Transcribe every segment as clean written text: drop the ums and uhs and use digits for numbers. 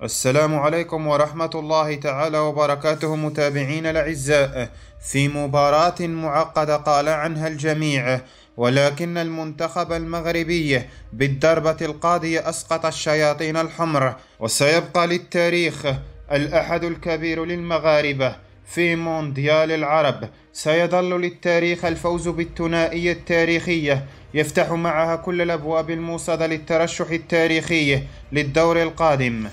السلام عليكم ورحمة الله تعالى وبركاته متابعين الأعزاء. في مباراة معقدة قال عنها الجميع، ولكن المنتخب المغربي بالضربة القاضية أسقط الشياطين الحمر، وسيبقى للتاريخ الأحد الكبير للمغاربة في مونديال العرب. سيظل للتاريخ الفوز بالثنائية التاريخية يفتح معها كل الأبواب الموصدة للترشح التاريخي للدور القادم.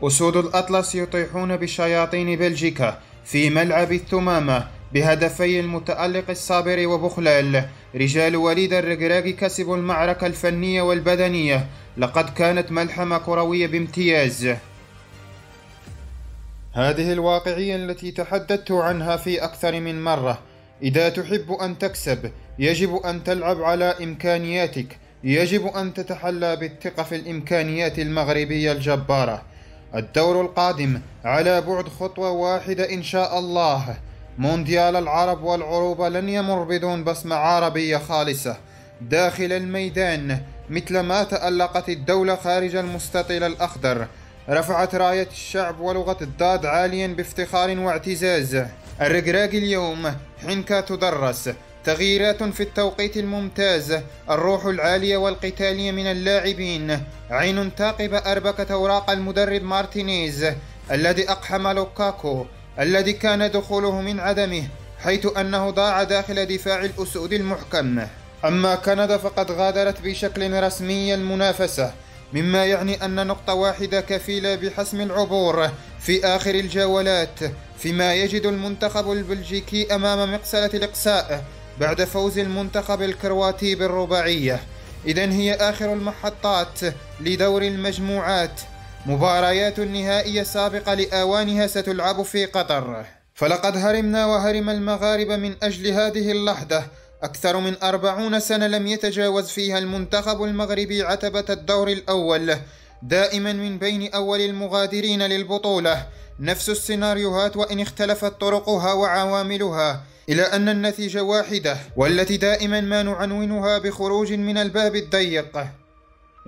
أسود الأطلس يطيحون بشياطين بلجيكا في ملعب الثمامة بهدفي المتألق الصابر وبخلال. رجال وليد الركراكي كسبوا المعركة الفنية والبدنية، لقد كانت ملحمة كروية بامتياز. هذه الواقعية التي تحدثت عنها في أكثر من مرة. إذا تحب أن تكسب يجب أن تلعب على إمكانياتك، يجب أن تتحلى بالثقة في الإمكانيات المغربية الجبارة. الدور القادم على بعد خطوة واحدة إن شاء الله. مونديال العرب والعروبة لن يمر بدون بصمة عربية خالصة داخل الميدان، مثل ما تألقت الدولة خارج المستطيل الأخضر. رفعت راية الشعب ولغة الضاد عاليا بافتخار واعتزاز. الركراكي اليوم حنكة تدرس، تغييرات في التوقيت الممتاز، الروح العالية والقتالية من اللاعبين، عين تاقب أربكة أوراق المدرب مارتينيز الذي أقحم لوكاكو الذي كان دخوله من عدمه، حيث أنه ضاع داخل دفاع الأسود المحكم. أما كندا فقد غادرت بشكل رسمي المنافسة، مما يعني أن نقطة واحدة كفيلة بحسم العبور في آخر الجولات، فيما يجد المنتخب البلجيكي أمام مقصلة الإقصاء بعد فوز المنتخب الكرواتي بالرباعية. إذن هي آخر المحطات لدور المجموعات. مباريات النهائية سابقة لآوانها ستلعب في قطر، فلقد هرمنا وهرم المغاربة من أجل هذه اللحظة. أكثر من 40 سنة لم يتجاوز فيها المنتخب المغربي عتبة الدور الأول، دائما من بين أول المغادرين للبطولة. نفس السيناريوهات وإن اختلفت طرقها وعواملها، إلى أن النتيجة واحدة، والتي دائما ما نعنونها بخروج من الباب الضيق.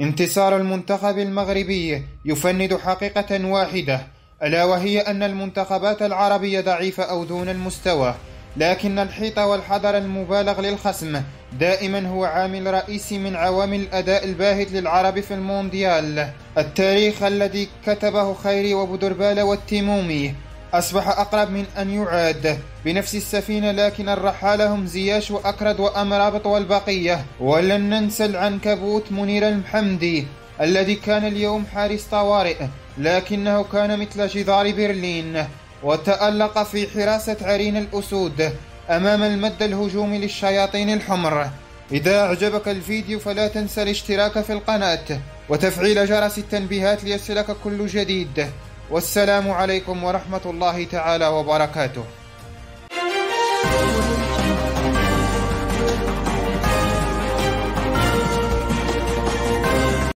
انتصار المنتخب المغربي يفند حقيقة واحدة، ألا وهي أن المنتخبات العربية ضعيفة أو دون المستوى، لكن الحيط والحذر المبالغ للخصم دائما هو عامل رئيسي من عوامل الأداء الباهت للعرب في المونديال. التاريخ الذي كتبه خيري وبدربالة والتيمومي أصبح أقرب من أن يعاد بنفس السفينة، لكن الرحال هم زياش وأكرد وأمرابط والبقية. ولن ننسى العنكبوت منير المحمدي الذي كان اليوم حارس طوارئ، لكنه كان مثل جدار برلين وتألق في حراسة عرين الأسود أمام المد الهجومي للشياطين الحمر. إذا أعجبك الفيديو فلا تنسى الاشتراك في القناة وتفعيل جرس التنبيهات ليصلك كل جديد. والسلام عليكم ورحمة الله تعالى وبركاته.